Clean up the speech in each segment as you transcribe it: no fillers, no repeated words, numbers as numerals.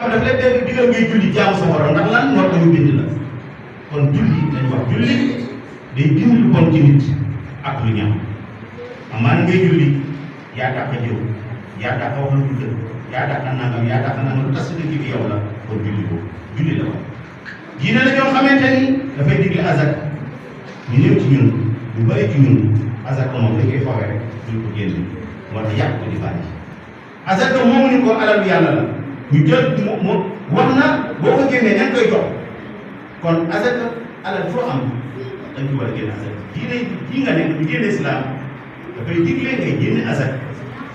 xam daf lay dégg digal ngay julli jaamu sa borom ndax lan moo tax ñu bind la kon julli dañ wax julli day dindi lu bon ci nit ak lu ñaaw amaana ngay julli yaa dàq jëw yaa dàq wax lu dëgg yaa dàq nangam lu tas dëgg bi yow la kon julli boobu julli la wax diine la ñoo xamante ni dafay digle azak ñu ñëw ci ñun lu bëri ci ñun azak moom dañ koy foogee rek duñ ko génne moo tax yàq ko di bàyyi azak moomu ni ko alalu yàlla la ñu jël mu wax na boo ko génnee ña koy jox kon azak alal foo am dañ ci war a génne azak diine ji nga nekk ñu génne islam dafay digle ngay génne azak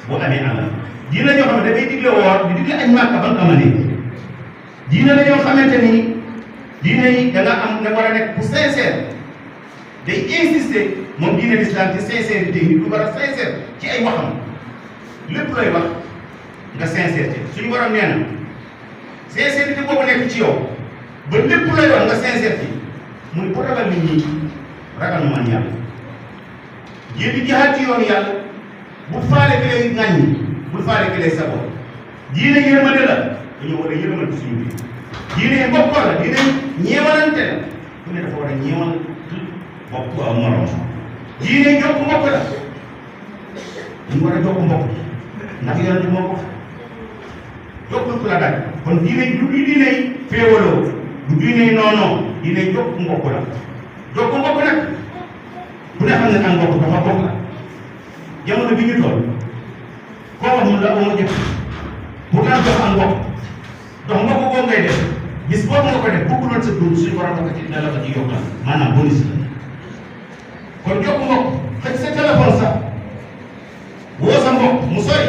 boo amee alal diine la ñoo xam ne dafay digle woor di digle añ màkka ba nga amalee diine la ñoo xamante ni diine yi da nga am nga war a nekk bu sincère day insister moom diine l'islam ci sincérité nit lu war a sincère ci ay waxam lépp looy wax nga sincère ci suñu borom nee na sincérité boobu nekk ci yow ba lépp looy wax nga sincère ci mu ne bu ragal nit ñi ragal man yàlla jéem jihaad ci yoonu yàlla bu faale ki lay ŋàññi bu faale ki lay saboo diine yërmande la dañoo war a yërmande suñu biir diine mbokkoo la diine ñeewalante la ku ne dafa war a ñeewal bokk morom diine jokk mbokk la ñu war a jokk mbokk ndax yonent moo ko jokkul ku la daj kon diine du diine féewaloo du diine noonoo diine jokk mbokk la jokk mbokk nag ku ne xam ne ak mbokk dafa bokk la jamono bi ñu toll koo wax mun la amoo jëf pourtant jox ak mbokk donc mbokk boobu ngay def bis boobu nga ko def bokkuloon sa dund suñu borom ko ci dala ko ci yokkal maanaam bonus la kon jokk mbokk xëj sa téléphone sax woo sa mbokk mu sori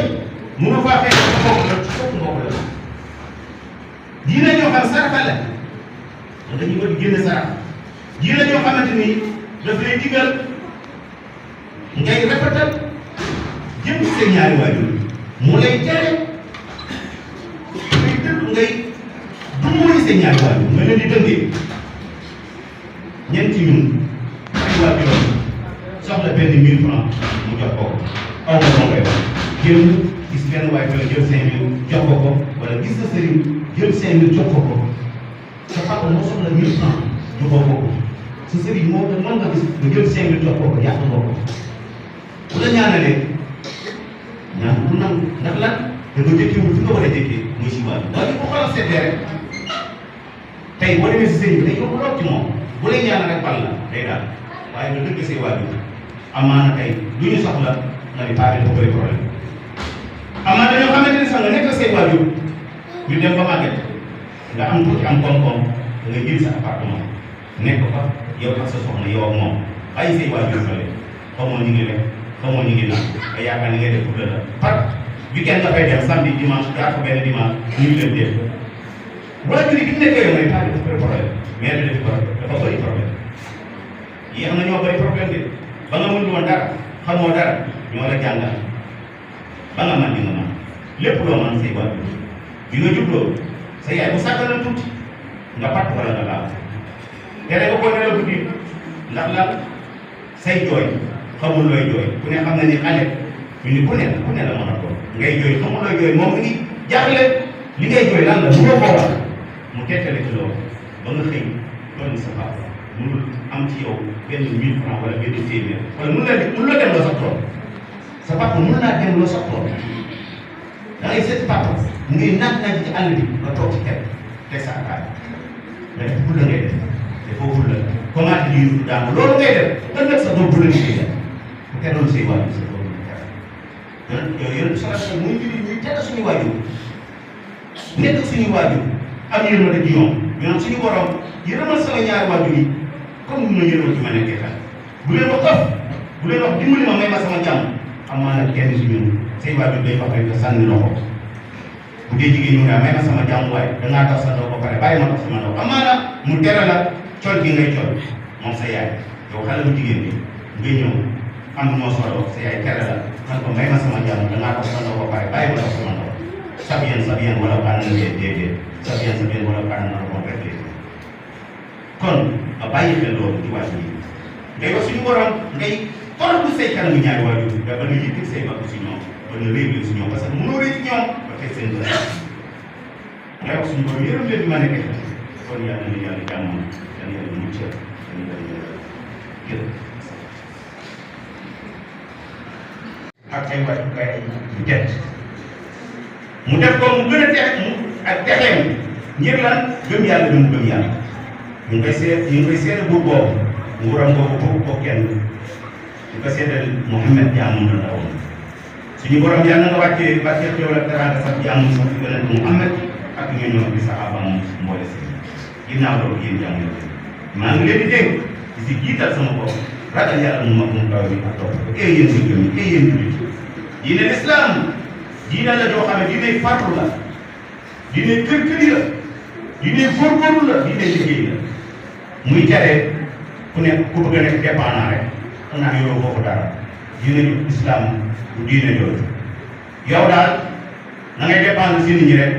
mu nga faa fekk sa mbokk la ci jokk mbokk la diine ñoo xam saraxa la dañuy war di génne sarax diine ñoo xamante ni daf lay digal ngay rafetal jëm ci seen ñaari waajur mu lay tere ngay dëgg ngay dumóoy seen ñaari waajur nga leen di dëngee ñeent ci ñun ay waajuram soxla benn 1000 francs mu jox ko aw ma moo koy wax génn gis benn waajur la jël 5000 jox ko wala gis sa sëriñ jël 5000 jox ko sa papa moo soxla 1000 francs joxoo ko sa sëriñ moo mën nga gis nga jël 5000 jox ko yàq nga ko bu la ñaanalee ñaan bu nangu ndax lan da nga jëkkiwul fi nga war a jëkkee muy si waajur waaye bu xoolal seetee rek tey boo demee si sëriñ bi day yóbbu lool ci moom bu lay ñaan rek bal la day daal waaye nga dëgg say waajur amaana tey lu ñu soxla nga ni paa bi dafa bëri problème amaana dañoo xamante ne sax nga nekk say waajur ñu dem ba màgget nga am tuuti am koom-koom da nga jël sa appartement nekk fa yow ak sa soxna yow ak moom bàyyi say waajur fële xamoo ñu ngi lekk xamoo ñu ngi naan nga yaakaar ni ngay def pour la par weekend nga fay dem samedi dimanche jaar fa benn dimanche ñu ngi leen def waajur yi bi ñu nekkee yow mooy paa bi dafa bëri problème mais du def dafa bëri problème yi am na ñoo bëri problème de ba nga mënul woon dara xamoo dara ñoo la jàngal ba nga mën di nga mën lépp loo mën say waajur bi nga juddoo sa yaay bu sàggana tuuti nga patt wala nga laal tere nga ko nelaw guddi ndax lan say jooy xamul looy jooy ku ne xam na ni xale ñu ni ku ne la mën a doon ngay jooy xamul looy jooy moom mi ngi jaaxle li ngay jooy lan la bu nga ko wax mu tettale ci loolu ba nga xëy doon sa papa mënul am ci yow benn 1000 francs wala benn téeméer wala mun la dem loo sax tool sa papa mun naa dem loo sax tool da ngay seet papa mu ngi naaj ci àll bi nga toog ci teg sa akaay nga def bu la ngay def te foofu la commencé di yëngu daanu loolu ngay def ëllëg sa doom bu la liggéey def bu teroon say waajur sa doom yooyu yëpp sa muy julli ñuy teg suñu waajur nekk suñu waajur am yërmande ci ñoom ñoom suñu borom yërëmal sama ñaari waajur yi comme ni ma yërëmal ci ma nekkee xel bu leen wax bu leen wax dimbali ma may ma sama jàmm am maa nag kenn si ñun say waajur day wax rek nga sànni loxo bu dee jigéen ñu ne may ma sama jàmm waaye dangaa tax sa doom ba pare bàyyi ma tax sama doom amaana mu tere la col gi ngay col moom sa yaay yow xale bu jigéen bi nga ñëw am moo solo sa yaay tere la man ko may ma sama jàmm dangaa tax sama doom ba pare bàyyi ma tax sama doom sabiyan wala bànn na déedéet sabiyan wala bànn na ko rek kon nga bàyyi xel loolu ci waajur yi ngay wax suñu borom ngay toroxlu say kanamu ñaari waajur nga ba nga yëkkati say bakku si ñoom ba nga réew si ñoom parce que mënoo réew ci ñoom ba tey seen bët ngay wax suñu borom yërëm leen bi ma nekkee kon yàlla na yàlla jàmm yàlla yàlla muccal yàlla yàlla gërëm ak ay wàccukaay ay yu tedd mu def ko mu gën a tex mu ak texeem ngir lan gëm yàlla gëm gëm yàlla ñu ngi koy seede buur boobu nguuram boobu boobu ko kenn ñu ko seedal Mouhamed jaamum la ndaw suñu borom yàlla nga wàccee barke xéwal ak teranga sax jaamum sax yonent Mouhamed ak ñu ñëw di saxaabaam mboole si ginnaaw loolu yéen jàmm la maa ngi leen di dégg di si jiital sama bopp ragal yàlla mu mag mu kaw bi ak topp ko yéen si gëm yi yéen jullit diine lislaam diine la joo xam ne diine farlu la diine kër-këri la diine góorgóorlu la diine liggéey la muy tere ku nekk ku bëgg a nekk dépendant rek xam naa yoroo foofu dara diine islam bu diine jooju yow daal na ngay dépendre si nit ñi rek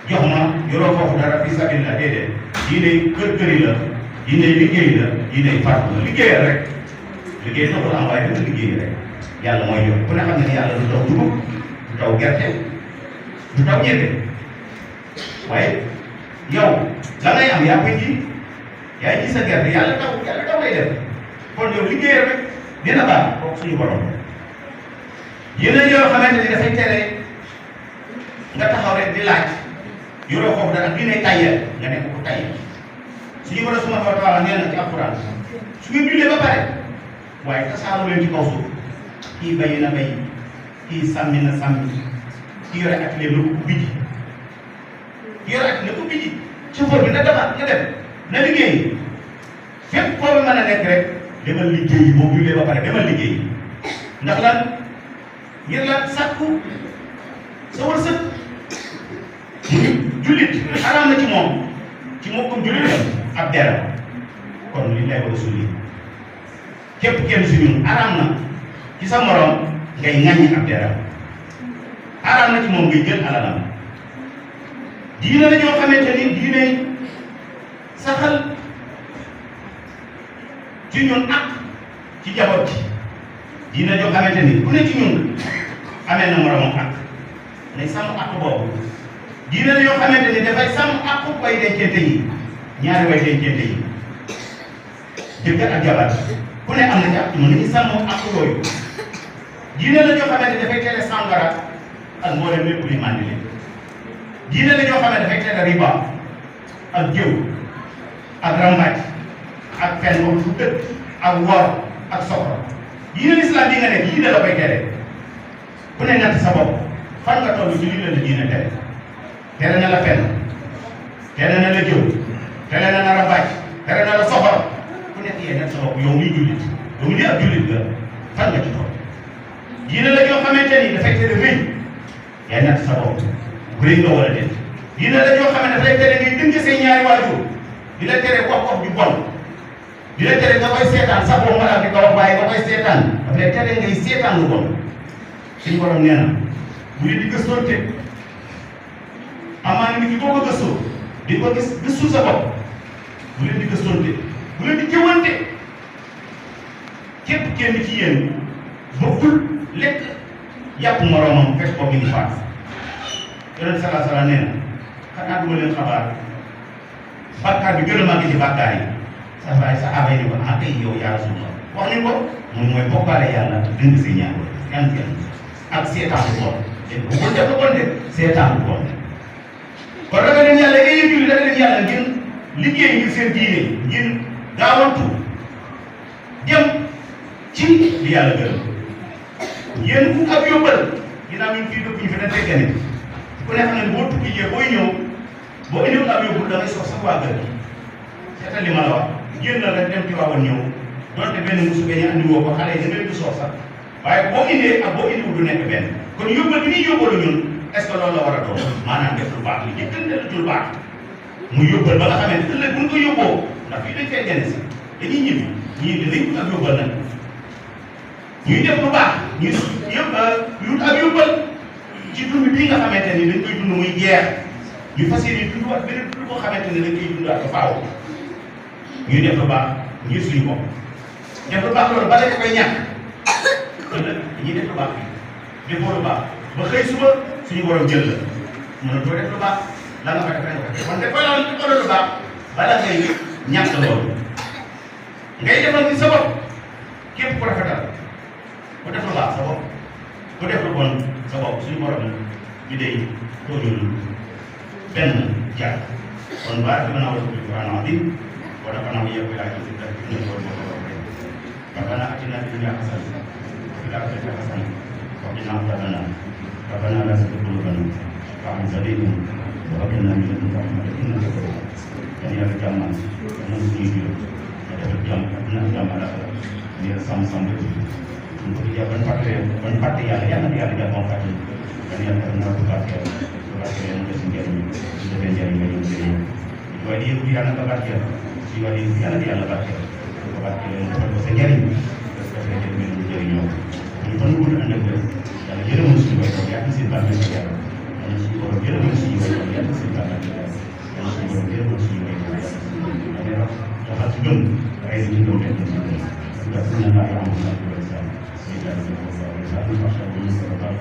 jox ma yoroo foofu dara fi sabil la déedéet diine kër-këri la diine liggéey la diine farlu la liggéeyal rek liggéey taxul am waaye dëgg liggéey rek yàlla mooy jox ku ne xam ne yàlla du taw dugub du taw gerte du taw ñebe waaye yow la ngay am yaa koy ji yaa ji sa gerte yàlla taw lay def kon yow liggéey rek dina baax kooku suñu borom yeneen yoo xamante ni dafay tere nga taxaw rek di laaj yoroo foofu dara di ne tayyal nga nekk ko tayyal suñu borom subhanahu wa taala nee na ci alquran su ngeen jullee ba pare waaye tasaaroo leen ci kaw suuf kii bay na bay kii sàmmi na sàmmi kii yore atelier na ubbi ji kii yore atelier ubbi ji chauffeur bi na defar nga dem na liggéey fépp foo mën a nekk rek demal liggéey boo jullee ba pare demal liggéey ndax lan ngir lan sàkku sa wërsëg jullit xaraam na ci moom comme jullit la ab deram kon li lay war a sulli képp kenn si ñun xaraam na ci sa morom ngay ŋaññi ab deram xaraam na ci moom ngay jël alalam diine la ñoo xamante ni diine saxal ci ñun ak ci jaboot ci diine joo xamante ni ku ne ci ñun amee na moromam ak nay sàmm ak boobu diine la yoo xamante ni dafay sàmm ak way dencante yi ñaari way dencante yi jëkkër ak jabar ku ne am na ci ak mën nañu sàmm ak yooyu diine la ñoo xamante ni dafay tere sàngara ak mboolem lépp luy màndile diine la ñoo xam ne dafay tere riba ak jëw ak rambaaj ak fen wax lu dëgg ak wor ak soxor diine l'islam bi nga nekk diine la koy tere ku ne natt sa bopp fan nga toll ci lii la diine tere na la fen tere na la jëw tere na la rambaaj tere na la soxor ku nekk yee natt sa bopp yow muy jullit yow muy ab jullit la fan nga ci toll diine la ñoo xamante ni dafay tere rëy yaay natt sa bopp rëy nga war a def diine la ñoo xam ne dafay tere ngay dënk say ñaari waajur di la tere wax ju bon di la tere nga koy seetaan sax boo mën a di ko wax waaye nga koy seetaan dafay tere ngay seetaan lu bon suñu borom nee na bu leen di gëstoonte amaana nit ki boo ko gëstoo di ko gis gëstu sa bopp bu leen di gëstoonte bu leen di jëwante képp kenn ci yéen bëggul lekk yàpp moromam fekk ko mi ngi faat yonent salaa salaam nee na xanaa duma leen xabaar bàkkaar bi gën a màgg ci bàkkaar yi saxaaba yi ne ko ah kay yow yaa Rasulullah wax nañ ko moom mooy bokkaale yàlla dëng si ñaar yan ak seetaan bu bon bu ko def lu bon de seetaan bu bon kon ragal leen yàlla ay julli ragal leen yàlla ngeen liggéey ngir seen diine ngeen gaawantu jëm ci li yàlla gërëm yéen ku ab yóbbal ginnaaw ñu fii dëkk ñu fi dañ fay gane ku ne xam ne boo tukki jee booy ñëw boo indiwul ab yóbbul da ngay sox sax waa kër gi seetal li ma la wax génn rek dem ci waawoon ñëw donte benn musu beñe andi woo ko xale yi da ngay du sox sax waaye boo indee ak boo indiwul du nekk benn kon yóbbal bi ñuy yóbbalu ñun est-ce que loolu la war a doon maanaam def lu baax li jëkkante lu dul baax mu yóbbal ba nga xamee ne ëllëg buñ ko yóbboo ndax fii dañ fay gane si dañuy ñibbi ñii dinañ ak yóbbal nag ñuy def lu baax ñu yëpp yu ak yóbbal ci dund bii nga xamante ni dañ koy dund muy jeex ñu fas yéene dund ak beneen dund boo xamante ne dañ koy dund ak faaw ñuy def lu baax ngir suñu bopp def lu baax loolu ba léegi koy ñàkk ëllëg dañuy def lu baax bi defoo lu baax ba xëy suba suñu borom jël la mënatoo def lu baax la nga fa def rek nga def kon defal la ci ko lu baax bala ngay ñàkk loolu ngay defal ci sa bopp képp ku rafetal ku def lu baax sa bopp ku def lu bon sa bopp suñu borom bi day tooñul benn jaar kon baax dina naa wala ko Quran azim wala kana yaqulu ila jidda inna ko ربنا اتنا في الدنيا حسنه وفي الاخره حسنه وقنا عذاب النار ربنا لا تزغ قلوبنا بعد إذ هديتنا وهب لنا من لدنك رحمه انك انت الوهاب يعني يا جماعه من سيدي ada berjam jam ada dia sama-sama untuk dia berparti yang dia tidak mau pakai dan yang karena berparti yang kesendirian sudah menjadi menjadi dua dia bukan berparti jiwa dia tidak berparti berparti yang bersendirian bersendirian menjadi ini perlu anda dan dia mesti berparti yang simpang saja dan dia mesti berparti yang simpang saja dan dia mesti berparti dapat juga ayat ini domen sudah punya ayat yang besar sehingga Allah masya Allah